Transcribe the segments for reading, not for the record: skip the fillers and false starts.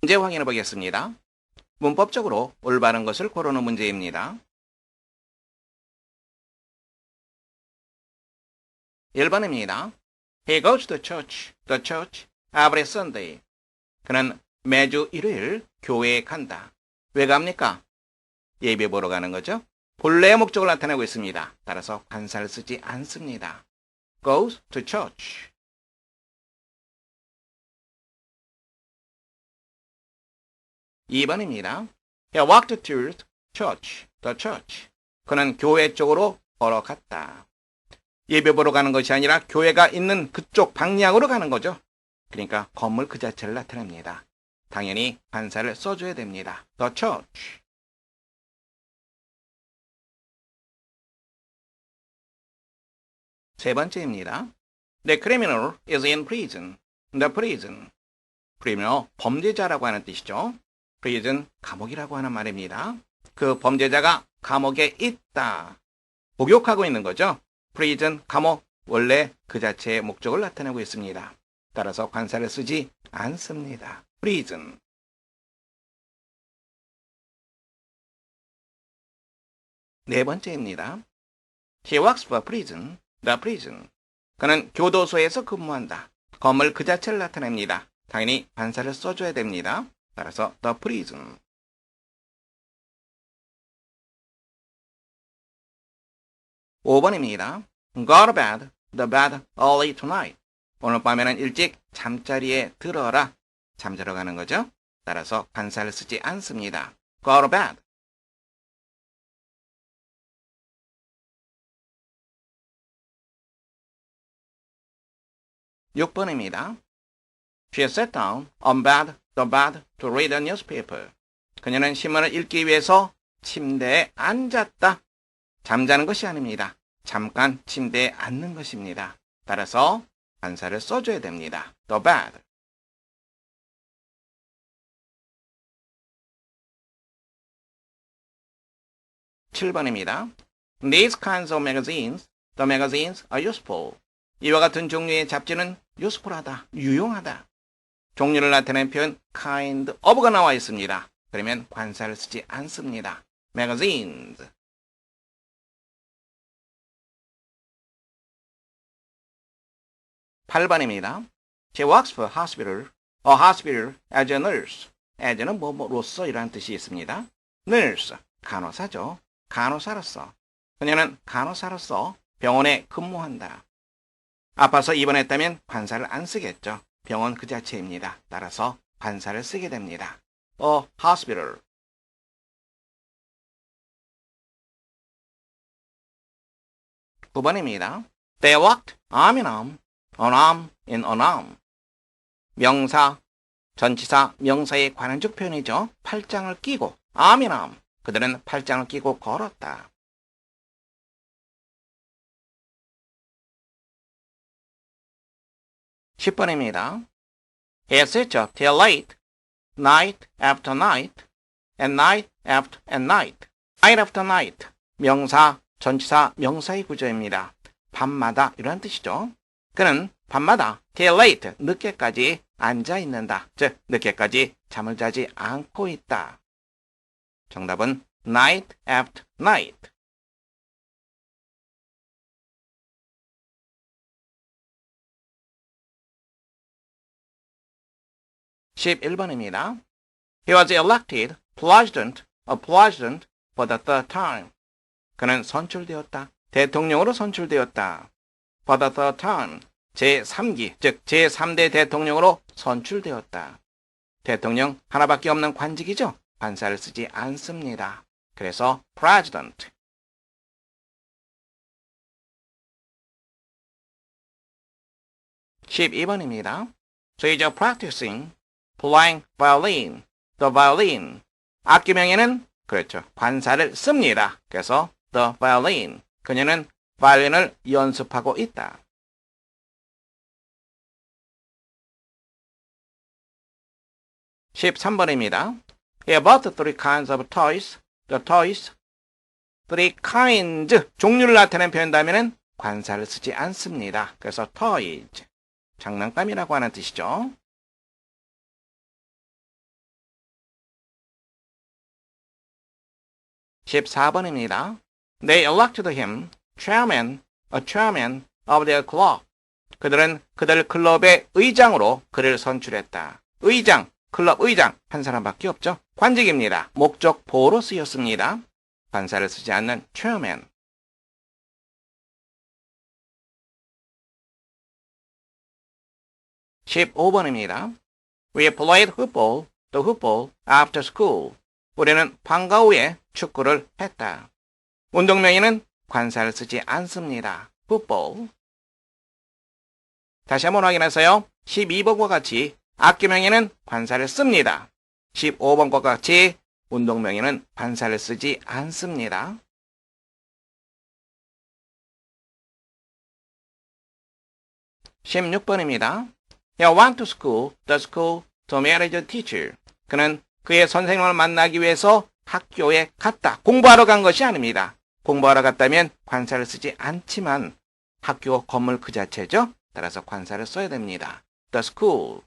문제 확인해 보겠습니다. 문법적으로 올바른 것을 고르는 문제입니다. 1번입니다. He goes to church every Sunday. 그는 매주 일요일 교회에 간다. 왜 갑니까? 예배 보러 가는 거죠. 본래의 목적을 나타내고 있습니다. 따라서 관사를 쓰지 않습니다. goes to church. 2번입니다. He walked to the church. 그는 교회 쪽으로 걸어갔다. 예배 보러 가는 것이 아니라 교회가 있는 그쪽 방향으로 가는 거죠. 그러니까 건물 그 자체를 나타냅니다. 당연히 관사를 써줘야 됩니다. The church. 세 번째입니다. The criminal is in prison. The prison. criminal, 범죄자라고 하는 뜻이죠. prison, 감옥이라고 하는 말입니다. 그 범죄자가 감옥에 있다. 복역하고 있는 거죠. prison, 감옥, 원래 그 자체의 목적을 나타내고 있습니다. 따라서 관사를 쓰지 않습니다. prison. 네 번째입니다. He works for prison, the prison. 그는 교도소에서 근무한다. 건물 그 자체를 나타냅니다. 당연히 관사를 써줘야 됩니다. 따라서 the prison. 5번입니다. Go to bed, the bed early tonight. 오늘 밤에는 일찍 잠자리에 들어라. 잠자러 가는 거죠. 따라서 관사를 쓰지 않습니다. Go to bed. 6번입니다. She sat down on the bed to read a newspaper. 그녀는 신문을 읽기 위해서 침대에 앉았다. 잠자는 것이 아닙니다. 잠깐 침대에 앉는 것입니다. 따라서 관사를 써줘야 됩니다. The bed. 7번입니다. These kinds of magazines, the magazines are useful. 이와 같은 종류의 잡지는 useful하다, 유용하다. 종류를 나타내는 표현 kind of가 나와 있습니다. 그러면 관사를 쓰지 않습니다. magazines. 8번입니다. She works for a hospital as a nurse. as는 뭐로서 이라는 뜻이 있습니다. nurse, 간호사죠. 간호사로서. 그녀는 간호사로서 병원에 근무한다. 아파서 입원했다면 관사를 안 쓰겠죠. 병원 그 자체입니다. 따라서 관사를 쓰게 됩니다. A hospital. 9번입니다. They walked arm in arm, an arm in an arm. 명사, 전치사, 명사에 관한 적 표현이죠. 팔짱을 끼고, arm in arm. 그들은 팔짱을 끼고 걸었다. 10번입니다. He sits up till late, night after night, and night after and night. night after night. 명사, 전치사, 명사의 구조입니다. 밤마다 이런 뜻이죠. 그는 밤마다 till late, 늦게까지 앉아 있는다. 즉, 늦게까지 잠을 자지 않고 있다. 정답은 night after night. 11번입니다. He was elected president for the third time. 그는 선출되었다. 대통령으로 선출되었다. For the third time. 제3기, 즉 제3대 대통령으로 선출되었다. 대통령 하나밖에 없는 관직이죠. 관사를 쓰지 않습니다. 그래서 president. 12번입니다. So he's practicing playing violin, the violin. 악기명에는 그렇죠. 관사를 씁니다. 그래서 the violin. 그녀는 바이올린을 연습하고 있다. 13번입니다. He bought three kinds of toys. The toys. three kinds. 종류를 나타내는 표현다면은 관사를 쓰지 않습니다. 그래서 toys. 장난감이라고 하는 뜻이죠. 14번입니다. They elected him a chairman of their club. 그들은 그들 클럽의 의장으로 그를 선출했다. 의장, 클럽 의장 한 사람밖에 없죠. 관직입니다. 목적 보호로 쓰였습니다. 관사를 쓰지 않는 chairman. 15번입니다. We played the football after school. 우리는 방과 후에 축구를 했다. 운동명의는 관사를 쓰지 않습니다. football. 다시 한번 확인하세요. 12번과 같이 악기명의는 관사를 씁니다. 15번과 같이 운동명의는 관사를 쓰지 않습니다. 16번입니다. He went to the school to meet the teacher. 그는 그의 선생님을 만나기 위해서 학교에 갔다. 공부하러 간 것이 아닙니다. 공부하러 갔다면 관사를 쓰지 않지만 학교 건물 그 자체죠. 따라서 관사를 써야 됩니다. The school.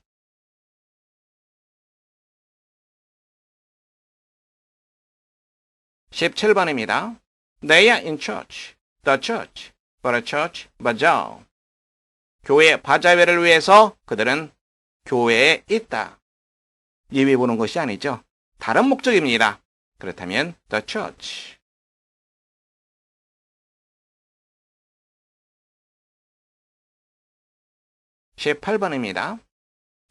17번입니다. They are in church. The church. For a church bazaar. 교회 바자회를 위해서 그들은 교회에 있다. 예배 보는 것이 아니죠. 다른 목적입니다. 그렇다면 the church. 18번입니다.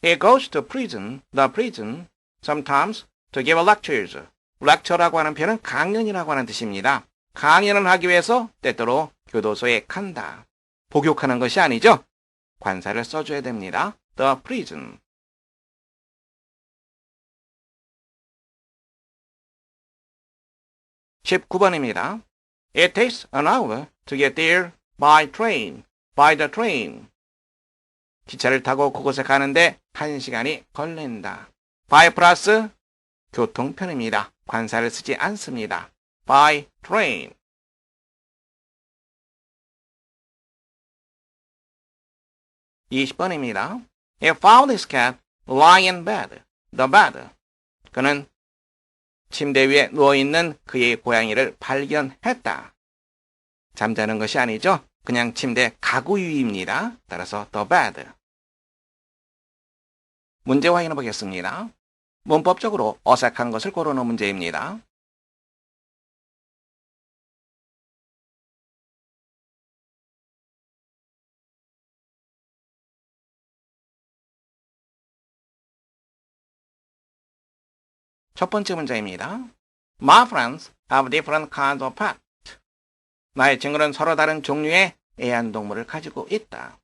He goes to the prison, sometimes to give lectures. lecture라고 하는 표현은 강연이라고 하는 뜻입니다. 강연을 하기 위해서 때때로 교도소에 간다. 복역하는 것이 아니죠. 관사를 써줘야 됩니다. The prison. 19번입니다. It takes an hour to get there by the train. 기차를 타고 그곳에 가는데 1시간이 걸린다. by 플러스 교통편입니다. 관사를 쓰지 않습니다. by train. 20번입니다. He found his cat lying in bed. The bed. 그는 침대 위에 누워있는 그의 고양이를 발견했다. 잠자는 것이 아니죠. 그냥 침대 가구 위입니다. 따라서 the bed. 문제 확인해 보겠습니다. 문법적으로 어색한 것을 고르는 문제입니다. 첫 번째 문제입니다. My friends have different kinds of pets. 나의 친구는 서로 다른 종류의 애완동물을 가지고 있다.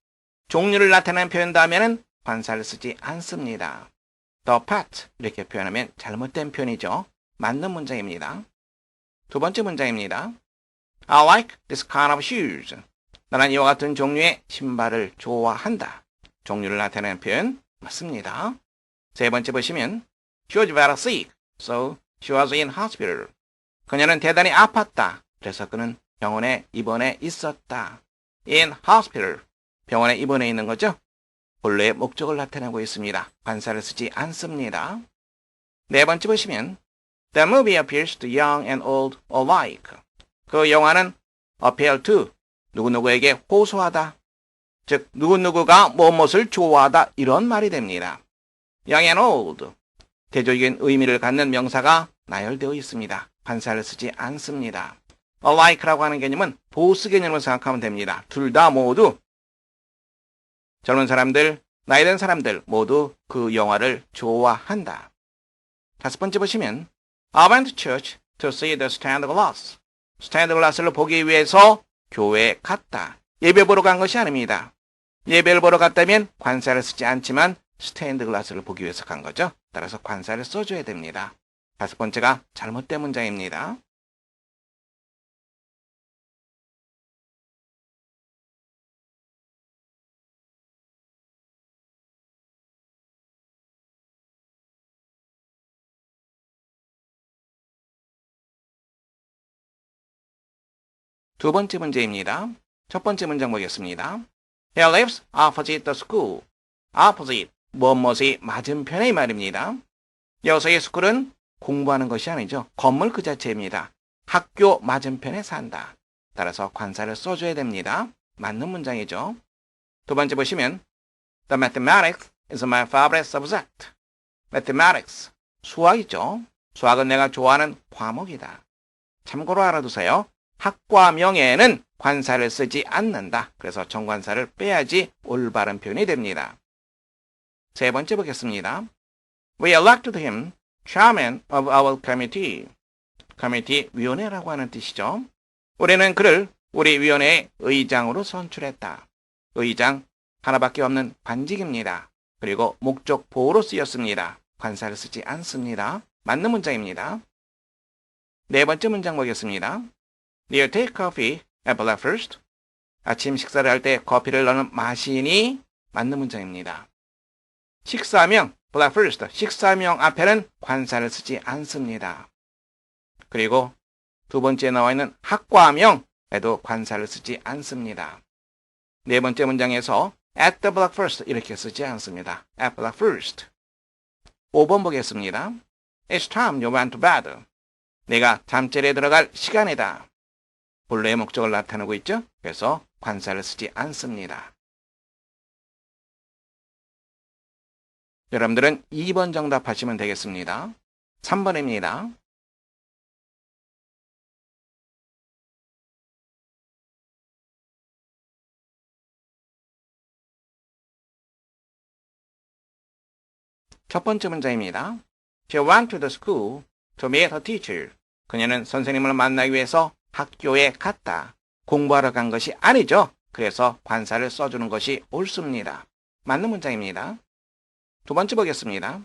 종류를 나타내는 표현 다음에는 관사를 쓰지 않습니다. The pet 이렇게 표현하면 잘못된 표현이죠. 맞는 문장입니다. 두 번째 문장입니다. I like this kind of shoes. 나는 이와 같은 종류의 신발을 좋아한다. 종류를 나타내는 표현 맞습니다. 세 번째 보시면 She was very sick, so she was in hospital. 그녀는 대단히 아팠다. 그래서 그는 병원에 입원해 있었다. In hospital. 병원에 입원해 있는 거죠. 본래의 목적을 나타내고 있습니다. 관사를 쓰지 않습니다. 네 번째 보시면 The movie appeals to young and old alike. 그 영화는 appeal to 누구누구에게 호소하다. 즉 누구누구가 무엇을 좋아하다 이런 말이 됩니다. young and old. 대조적인 의미를 갖는 명사가 나열되어 있습니다. 관사를 쓰지 않습니다. alike라고 하는 개념은 보스 개념으로 생각하면 됩니다. 둘 다 모두 젊은 사람들, 나이든 사람들 모두 그 영화를 좋아한다. 다섯 번째 보시면 I went to church to see the stained glass. 스테인드 글라스를 보기 위해서 교회에 갔다. 예배 보러 간 것이 아닙니다. 예배를 보러 갔다면 관사를 쓰지 않지만 스테인드 글라스를 보기 위해서 간 거죠. 따라서 관사를 써줘야 됩니다. 다섯 번째가 잘못된 문장입니다. 두 번째 문제입니다. 첫 번째 문장 보겠습니다. He lives opposite the school. opposite, 무엇이 맞은편의 말입니다. 여기서의 school은 공부하는 것이 아니죠. 건물 그 자체입니다. 학교 맞은편에 산다. 따라서 관사를 써줘야 됩니다. 맞는 문장이죠. 두 번째 보시면 The mathematics is my favorite subject. Mathematics, 수학이죠. 수학은 내가 좋아하는 과목이다. 참고로 알아두세요. 학과명에는 관사를 쓰지 않는다. 그래서 정관사를 빼야지 올바른 표현이 됩니다. 세 번째 보겠습니다. We elected him chairman of our committee. 커미티 위원회라고 하는 뜻이죠. 우리는 그를 우리 위원회의 의장으로 선출했다. 의장 하나밖에 없는 관직입니다. 그리고 목적 보호로 쓰였습니다. 관사를 쓰지 않습니다. 맞는 문장입니다. 네 번째 문장 보겠습니다. Do you take coffee at breakfast? 아침 식사를 할 때 커피를 너는 마시니? 맞는 문장입니다. 식사명, breakfast, 식사명 앞에는 관사를 쓰지 않습니다. 그리고 두 번째에 나와 있는 학과명에도 관사를 쓰지 않습니다. 네 번째 문장에서 at the breakfast 이렇게 쓰지 않습니다. at breakfast. 5번 보겠습니다. It's time you went to bed. 내가 잠자리에 들어갈 시간이다. 본래의 목적을 나타내고 있죠. 그래서 관사를 쓰지 않습니다. 여러분들은 2번 정답하시면 되겠습니다. 3번입니다. 첫 번째 문제입니다. She went to the school to meet her teacher. 그녀는 선생님을 만나기 위해서 학교에 갔다. 공부하러 간 것이 아니죠. 그래서 관사를 써주는 것이 옳습니다. 맞는 문장입니다. 두 번째 보겠습니다.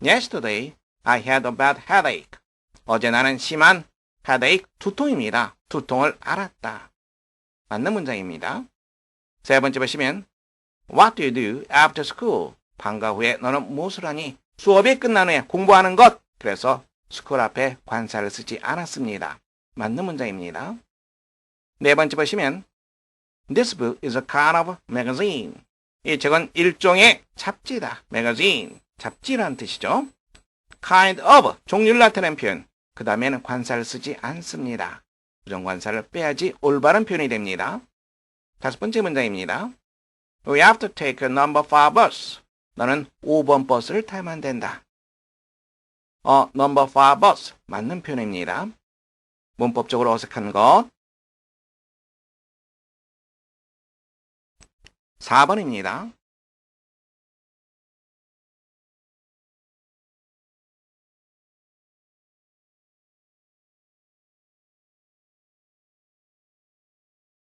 Yesterday, I had a bad headache. 어제 나는 심한 headache, 두통입니다. 두통을 앓았다. 맞는 문장입니다. 세 번째 보시면 What do you do after school? 방과 후에 너는 무엇을 하니? 수업이 끝난 후에 공부하는 것. 그래서 school 앞에 관사를 쓰지 않았습니다. 맞는 문장입니다. 네 번째 보시면 This book is a kind of magazine. 이 책은 일종의 잡지다. magazine, 잡지라는 뜻이죠. kind of, 종류를 나타내는 표현. 그 다음에는 관사를 쓰지 않습니다. 부정관사를 빼야지 올바른 표현이 됩니다. 다섯 번째 문장입니다. We have to take a number 5 bus. 너는 5번 버스를 타야만 된다. number 5 bus. 맞는 표현입니다. 문법적으로 어색한 것. 4번입니다.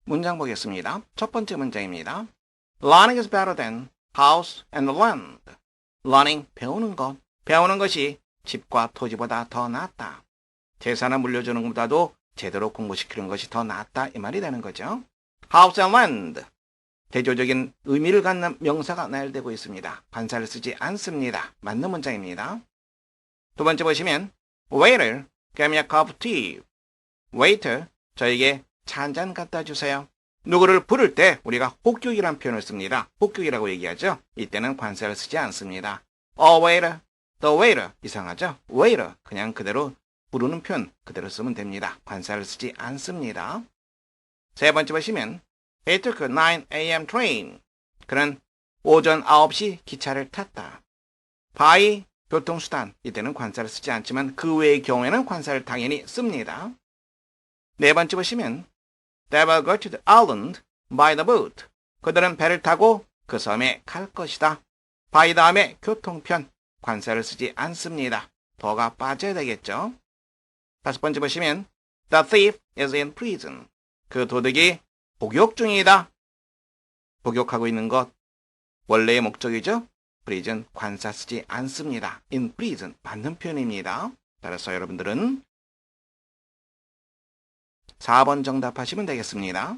문장 보겠습니다. 첫 번째 문장입니다. Learning is better than house and land. Learning, 배우는 것. 배우는 것이 집과 토지보다 더 낫다. 재산을 물려주는 것보다도 제대로 공부시키는 것이 더 낫다. 이 말이 되는 거죠. House and land. 대조적인 의미를 갖는 명사가 나열되고 있습니다. 관사를 쓰지 않습니다. 맞는 문장입니다. 두 번째 보시면 Waiter, give me a cup of tea. Waiter, 저에게 차 한 잔 갖다 주세요. 누구를 부를 때 우리가 혹격이라는 표현을 씁니다. 혹격이라고 얘기하죠. 이때는 관사를 쓰지 않습니다. waiter, the waiter. 이상하죠? waiter, 그냥 그대로 부르는 표현 그대로 쓰면 됩니다. 관사를 쓰지 않습니다. 세 번째 보시면 He took a 9 a.m. train. 그는 오전 9시 기차를 탔다. by, 교통수단. 이때는 관사를 쓰지 않지만 그 외의 경우에는 관사를 당연히 씁니다. 네 번째 보시면 They will go to the island by the boat. 그들은 배를 타고 그 섬에 갈 것이다. by 다음에 교통편. 관사를 쓰지 않습니다. 더가 빠져야 되겠죠. 다섯 번째 보시면 The thief is in prison. 그 도둑이 복역 중이다. 복역하고 있는 것. 원래의 목적이죠. prison 관사 쓰지 않습니다. in prison 맞는 표현입니다. 따라서 여러분들은 4번 정답하시면 되겠습니다.